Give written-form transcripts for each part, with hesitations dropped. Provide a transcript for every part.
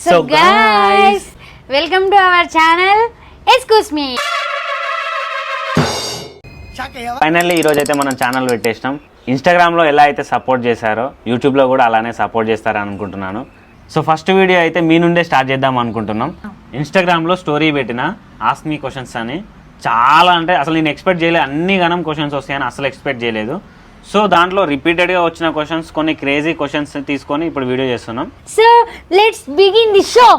So guys, welcome to our channel. Excuse me. Finally ఈరోజు అయితే మనం ఛానల్ పెట్టేసినాం. ఇన్స్టాగ్రామ్లో ఎలా అయితే సపోర్ట్ చేశారో యూట్యూబ్లో కూడా అలానే సపోర్ట్ చేస్తారని అనుకుంటున్నాను. సో ఫస్ట్ వీడియో అయితే మీ నుండే స్టార్ట్ చేద్దాం అనుకుంటున్నాం. ఇన్స్టాగ్రామ్లో స్టోరీ పెట్టిన ఆస్క్ మీ క్వశ్చన్స్ అని చాలా అంటే అసలు నేను ఎక్స్పెక్ట్ చేయలేదు, అన్ని గణం క్వశ్చన్స్ వస్తాయని అసలు ఎక్స్పెక్ట్ చేయలేదు. సో దాంట్లో రిపీటెడ్గా వచ్చిన క్వశ్చన్స్, కొన్ని క్రేజీ క్వశ్చన్స్ తీసుకొని ఇప్పుడు వీడియో చేస్తున్నాం. So let's begin the show.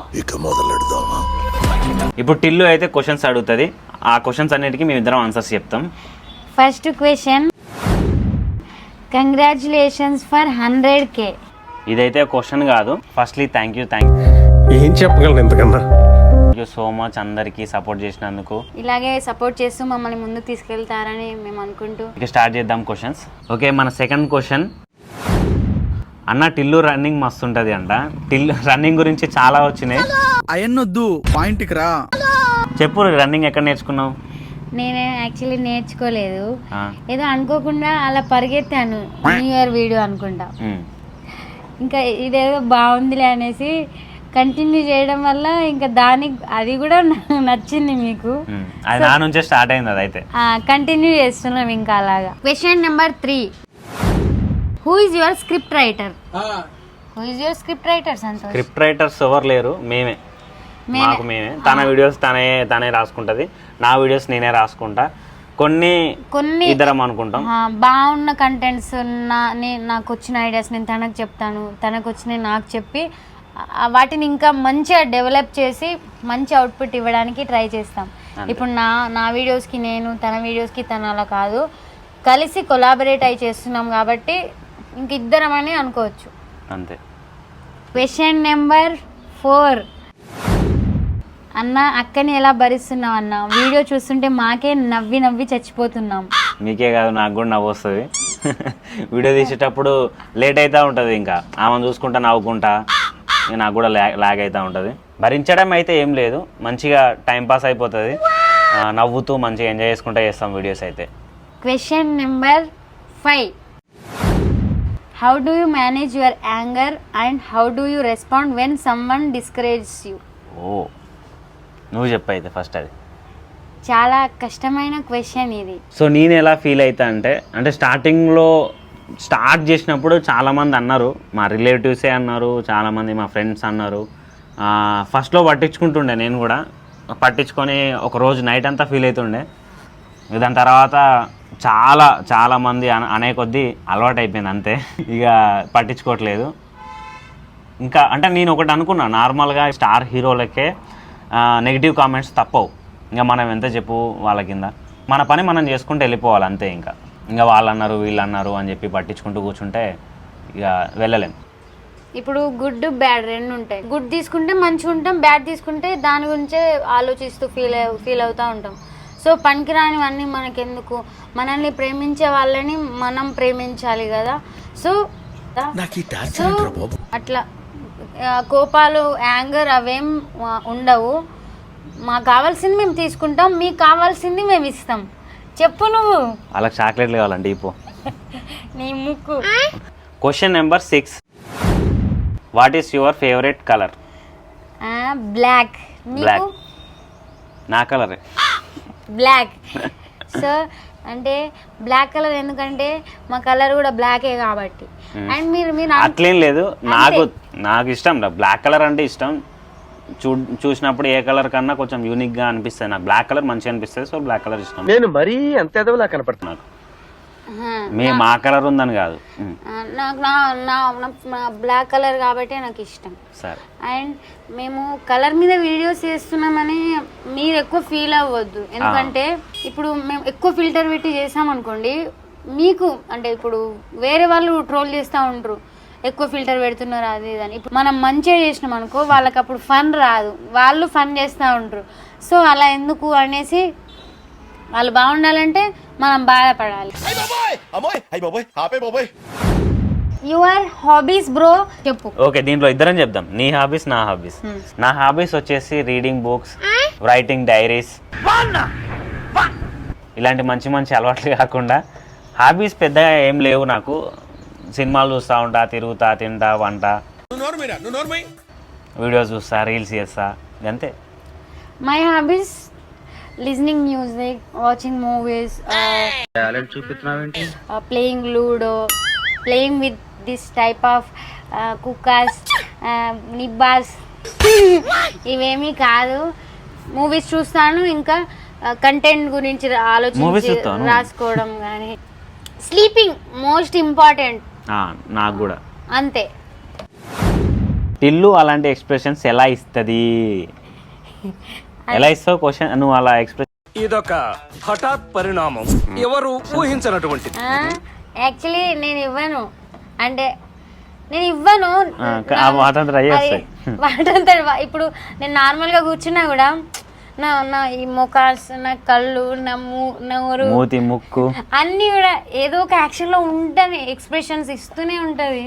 ఇప్పుడు టిల్లు అయితే క్వశ్చన్స్ అడుగుతుంది. ఆ క్వశ్చన్స్ అన్నిటికీ మేము ఇద్దరం ఆన్సర్స్ చెప్తాం. First question. Congratulations for 100K. ఇదైతే క్వశ్చన్ కాదు. ఫస్ట్లీ థ్యాంక్ యూ ఏం చెప్పగలను ఎంతకన్నా. సో మచ్ అందరికీ సపోర్ట్ చేసినందుకు. ఇలాగే సపోర్ట్ చేస్తూ మమ్మల్ని ముందుకు తీసుకెళ్తారని మేము అనుకుంటూ ఇక స్టార్ట్ చేద్దాం క్వశ్చన్స్. ఓకే, మన సెకండ్ క్వశ్చన్. అన్న టిల్లు రన్నింగ్ మస్తు ఉంటుంది అంట. టిల్లు రన్నింగ్ గురించి చాలా వచ్చినాయి. అయన్నొద్దు, పాయింట్కి రా. చెప్పు, రన్నింగ్ ఎక్కడ నేర్చుకున్నావు? నేను యాక్చువల్లీ నేర్చుకోలేదు, ఏదో అనుకోకుండా అలా పరిగెత్తాను. న్యూ ఇయర్ వీడియో అనుకుంటా. ఇంకా ఇదేదో బాగుందిలే అనేసి కంటిన్యూ చేయడం వల్ల ఇంకా దానికి అది కూడా నచ్చింది మీకు. అది నా నుంచే స్టార్ట్ అయింది. అది అయితే కంటిన్యూ చేస్తున్నాం ఇంకా అలాగా. Question number 3. Who is your script writer? Who is your script writer Santosh? Script writers ఎవరు లేరు, మేమే. మేమే. తన వీడియోస్ తనే రాసుకుంటది, నా వీడియోస్ నేనే రాసుకుంటా. కొన్ని ఇద్దరం అనుకుంటాం. బాగున్న కంటెంట్స్ నాకు వచ్చిన ఐడియాస్ నేను తనకు చెప్తాను, తనకు వచ్చిన నాకు చెప్పి వాటిని ఇంకా మంచిగా డెవలప్ చేసి మంచి అవుట్పుట్ ఇవ్వడానికి ట్రై చేస్తాం. ఇప్పుడు నా వీడియోస్కి నేను, తన వీడియోస్కి తను అలా కాదు, కలిసి కొలాబరేట్ అయి చేస్తున్నాం కాబట్టి ఇంక ఇద్దరం అని అనుకోవచ్చు. అంతే. Question number 4. అన్న అక్కని ఎలా భరిస్తున్నావు అన్న? వీడియో చూస్తుంటే మాకే నవ్వి చచ్చిపోతున్నాం. మీకే కాదు, నాకు కూడా నవ్వు వస్తుంది. వీడియో తీసేటప్పుడు లేట్ అవుతూ ఉంటుంది, ఇంకా ఆమెను చూసుకుంటా నవ్వుకుంటా నాకు కూడా లాగ్ అవుతూ ఉంటుంది. భరించడం అయితే ఏం లేదు, మంచిగా టైంపాస్ అయిపోతుంది, నవ్వుతూ మంచిగా ఎంజాయ్ చేసుకుంటూ చేస్తాం వీడియోస్ అయితే. Question number 5. How do you manage your anger and how do you respond when someone discourages you? ఓ, నువ్వు చెప్పు అయితే ఫస్ట్. అది చాలా కష్టమైన క్వశ్చన్ ఇది. సో నేను ఎలా ఫీల్ అవుతా అంటే స్టార్టింగ్లో స్టార్ట్ చేసినప్పుడు చాలామంది అన్నారు, మా రిలేటివ్సే అన్నారు, చాలామంది మా ఫ్రెండ్స్ అన్నారు. ఫస్ట్లో పట్టించుకుంటుండే, నేను కూడా పట్టించుకొని ఒక రోజు నైట్ అంతా ఫీల్ అవుతుండే. దాని తర్వాత చాలామంది అనే కొద్దీ అలవాటు అయిపోయింది, అంతే. ఇక పట్టించుకోవట్లేదు. ఇంకా అంటే నేను ఒకటి అనుకున్నా, నార్మల్గా స్టార్ హీరోలకే నెగిటివ్ కామెంట్స్ తప్పవు. ఇంకా మనం ఎంత చెప్పు వాళ్ళ కింద, మన పని మనం చేసుకుంటూ వెళ్ళిపోవాలి అంతే. ఇంకా వాళ్ళు అన్నారు వీళ్ళు అన్నారు అని చెప్పి పట్టించుకుంటూ కూర్చుంటే ఇక వెళ్ళలేం. ఇప్పుడు గుడ్ బ్యాడ్ రెండు ఉంటాయి. గుడ్ తీసుకుంటే మంచిగా ఉంటాం, బ్యాడ్ తీసుకుంటే దాని గురించే ఆలోచిస్తూ ఫీల్ అవుతూ ఉంటాం. సో పనికిరానివన్నీ మనకెందుకు, మనల్ని ప్రేమించే వాళ్ళని మనం ప్రేమించాలి కదా. సో అట్లా కోపాలు, యాంగర్ అవేం ఉండవు. మాకు కావాల్సింది మేము తీసుకుంటాం, మీకు కావాల్సింది మేము ఇస్తాం. చెప్పు నువ్వు. వాళ్ళకి చాక్లెట్లు కావాలండి ఇపో నీ ముక్కు. Question number 6. What is your favourite colour? Black. Black. నా కలరే బ్లాక్. సో అంటే బ్లాక్ కలర్ ఎందుకంటే మా కలర్ కూడా బ్లాకే కాబట్టి. అండ్ మీరు అట్లేం లేదు, నాకు ఇష్టం బ్లాక్ కలర్ అంటే ఇష్టం. చూసినప్పుడు ఏ కలర్ కన్నా కొంచెం యూనిక్గా అనిపిస్తుంది. నాకు బ్లాక్ కలర్ మంచిగా అనిపిస్తుంది, సో బ్లాక్ కలర్ ఇష్టం. నేను మరీ అంత ఎదవలా కనపడుతున్నా. మా కలర్ ఉందని కాదు, నాకు బ్లాక్ కలర్ కాబట్టి నాకు ఇష్టం. సరే. అండ్ మేము కలర్ మీద వీడియోస్ చేస్తున్నామని మీరు ఎక్కువ ఫీల్ అవ్వద్దు, ఎందుకంటే ఇప్పుడు మేము ఎక్కువ ఫిల్టర్ పెట్టి చేసామనుకోండి, మీకు అంటే ఇప్పుడు వేరే వాళ్ళు ట్రోల్ చేస్తూ ఉంటారు, ఎక్కువ ఫిల్టర్ పెడుతున్నారు అది ఇది అని. ఇప్పుడు మనం మంచిగా చేసినాం అనుకో, వాళ్ళకి అప్పుడు ఫన్ రాదు, వాళ్ళు ఫన్ చేస్తూ ఉంటారు. సో అలా ఎందుకు అనేసి వాళ్ళు బాగుండాలంటే మనం బాధపడాలి. యువర్ హాబీస్ బ్రో చెప్పు. ఓకే, దీంట్లో ఇద్దరం చెప్దాం. నీ హాబీస్, నా హాబీస్. నా హాబీస్ వచ్చేసి రీడింగ్ బుక్స్, రైటింగ్ డైరీస్, ఇలాంటి మంచి మంచి అలవాట్లు కాకుండా హాబీస్ పెద్దగా ఏం లేవు నాకు. సినిమాలు చూస్తూ ఉంటా, తిరుగుతా, తింటా, వంట, వీడియోస్ చూస్తా, రీల్స్ చేస్తా, అంతే. My hobbies listening music, watching movies, playing ludo, playing with this type of cookers, నిబ్బాస్. ఇవేమీ కాదు. మూవీస్ చూస్తాను, ఇంకా కంటెంట్ గురించి ఆలోచించి రాసుకోవడం కానీ. స్లీపింగ్ మోస్ట్ ఇంపార్టెంట్ నాకు కూడా. అంతే. టిల్లు అలాంటి ఎక్స్ప్రెషన్స్ ఎలా ఇస్తుంది? ఎలా ఇస్తావు క్వశ్చన్ నువ్వు అలా ఎక్స్ప్రెస్? ఇదొక హఠాత్ పరిణామం, ఎవరు ఊహించినటువంటి. యాక్చువల్లీ నేను ఇవ్వను, అంటే నేను ఇవ్వను. వాటంతా ఇప్పుడు నేను నార్మల్గా కూర్చున్నా కూడా నా ఈ మొకాస్, నా కళ్ళు, నా నోరు, మూతి, ముక్కు అన్నీ కూడా ఏదో ఒక యాక్షన్లో ఉంటుంది, ఎక్స్ప్రెషన్స్ ఇస్తూనే ఉంటుంది.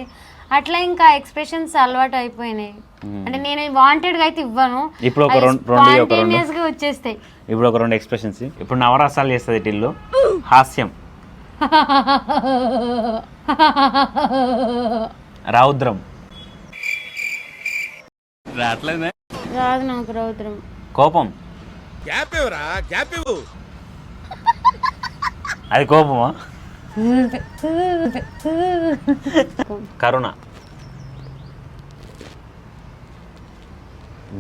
అట్లా ఇంకా ఎక్స్ప్రెషన్స్ అలవాటు అయిపోయినాయి. అంటే నేను వాంటెడ్గా అయితే ఇవ్వను, ఇప్పుడు ఒక స్పాంటేనియస్గా వచ్చేస్తాయి. ఇప్పుడు ఒక 2 ఎక్స్ప్రెషన్స్. ఇప్పుడు నవరసాలు చేస్తుంది టిల్లు. హాస్యం, రౌద్రం. రాదు నాకు రౌద్రం. కోపం. అది కోపమా? కరుణ.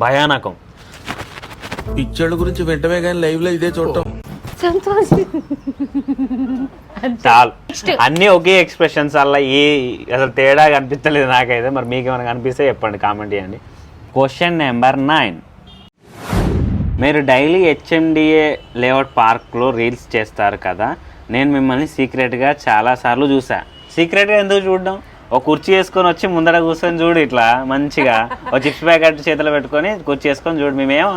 భయానకం. పిక్చర్ల గురించి వెంటనే కానీ లైవ్ లో ఇదే చూడటం. సంతోషం. చాలు. అన్ని ఒకే ఎక్స్ప్రెషన్స్ అలా అసలు తేడా కనిపించలేదు నాకైతే. మరి మీకు ఏమైనా కనిపిస్తే చెప్పండి, కామెంట్ చేయండి. Question number 9. మీరు డైలీ హెచ్ఎండిఏ లేఅవుట్ పార్క్లో రీల్స్ చేస్తారు కదా, నేను మిమ్మల్ని సీక్రెట్గా చాలాసార్లు చూసా. సీక్రెట్గా ఎందుకు చూడడం? ఒక కుర్చీ వేసుకొని వచ్చి ముందర కూర్చొని చూడు, ఇట్లా మంచిగా ఒక చిప్స్ ప్యాకెట్ చేతిలో పెట్టుకొని కుర్చీ వేసుకొని చూడు. మేమేం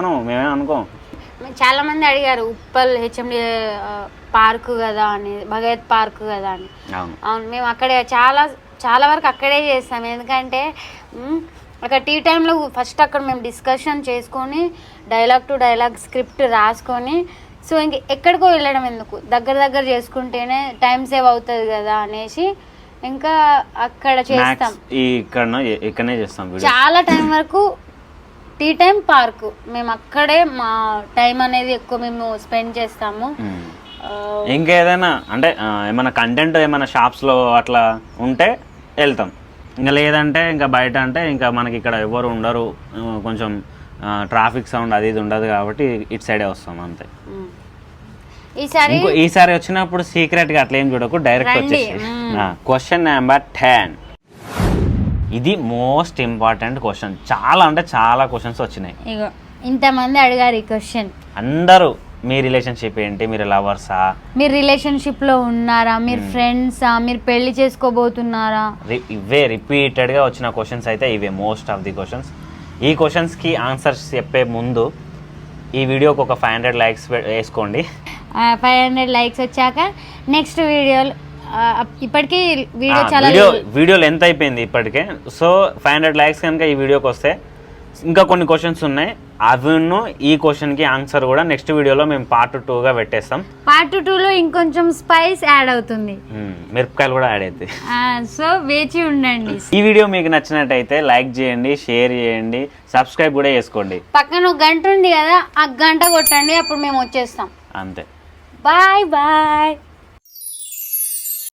అనుకోం. చాలా మంది అడిగారు ఉప్పల్ హెచ్ఎండి పార్క్ కదా అని, భగవత్ పార్క్ కదా అని. అవును, మేము అక్కడే చాలా వరకు అక్కడే చేస్తాం. ఎందుకంటే అక్కడ టీ టైంలో ఫస్ట్ అక్కడ మేము డిస్కషన్ చేసుకొని డైలాగ్ టు డైలాగ్ స్క్రిప్ట్ రాసుకొని, సో ఇంక ఎక్కడికో వెళ్ళడం ఎందుకు, దగ్గర చేసుకుంటేనే టైం సేవ్ అవుతుంది కదా అనేసి ఇంకా అక్కడ చేస్తాం. ఇక్కడనే చేస్తాం. చాలా టైం వరకు టీ టైం పార్క్, మేము అక్కడే మా టైం అనేది ఎక్కువ మేము స్పెండ్ చేస్తాము. ఇంకా ఏదైనా అంటే ఏమైనా కంటెంట్ ఏమైనా షాప్స్లో అట్లా ఉంటే వెళ్తాం. ఇంకా లేదంటే ఇంకా బయట అంటే ఇంకా మనకి ఇక్కడ ఎవరు ఉండరు, కొంచెం ట్రాఫిక్ సౌండ్ అది ఇది ఉండదు కాబట్టి ఇటు సైడే వస్తాం అంతే. ఈసారి వచ్చినప్పుడు సీక్రెట్గా అట్లా ఏం చూడకు, డైరెక్ట్ వచ్చేసి. Question number 10. ఇది మోస్ట్ ఇంపార్టెంట్ క్వశ్చన్. చాలా క్వశ్చన్స్ వచ్చినాయి. ఇంతమంది అడిగారు ఈ క్వశ్చన్. అందరూ మీ రిలేషన్షిప్ ఏంటి, మీరు లవర్సా, మీరు రిలేషన్షిప్ లో ఉన్నారా, మీరు ఫ్రెండ్సా, మీరు పెళ్లి చేసుకోబోతున్నారా, ఇవే రిపీటెడ్గా వచ్చిన క్వశ్చన్స్ అయితే ఇవే మోస్ట్ ఆఫ్ ది క్వశ్చన్స్. ఈ క్వశ్చన్స్కి ఆన్సర్స్ చెప్పే ముందు ఈ వీడియోకి ఒక 500 లైక్స్ వేసుకోండి. 500 లైక్స్ వచ్చాక నెక్స్ట్ వీడియోలో ఇప్పటికీ వీడియో లెంత్ అయిపోయింది ఇప్పటికే. సో 500 లైక్స్ కనుక ఈ వీడియోకి వస్తే ఇంకా కొన్ని క్వశ్చన్స్ ఉన్నాయి, అవిను ఈ క్వశ్చన్కి ఆన్సర్ కూడా నెక్స్ట్ వీడియోలో మేము పార్ట్ 2గా పెట్టేస్తాం. పార్ట్ 2లో ఇంకొంచెం స్పైస్ యాడ్ అవుతుంది, మిరపకాయలు కూడా యాడ్ అవుతాయి. సో వేచి ఉండండి. ఈ వీడియో మీకు నచ్చినట్టయితే లైక్ చేయండి, షేర్ చేయండి, సబ్స్క్రైబ్ కూడా చేసుకోండి. పక్కన ఒక గంట ఉంది కదా, ఆ గంట కొట్టండి, అప్పుడు మేము వచ్చేస్తాం. అంతే. బాయ్.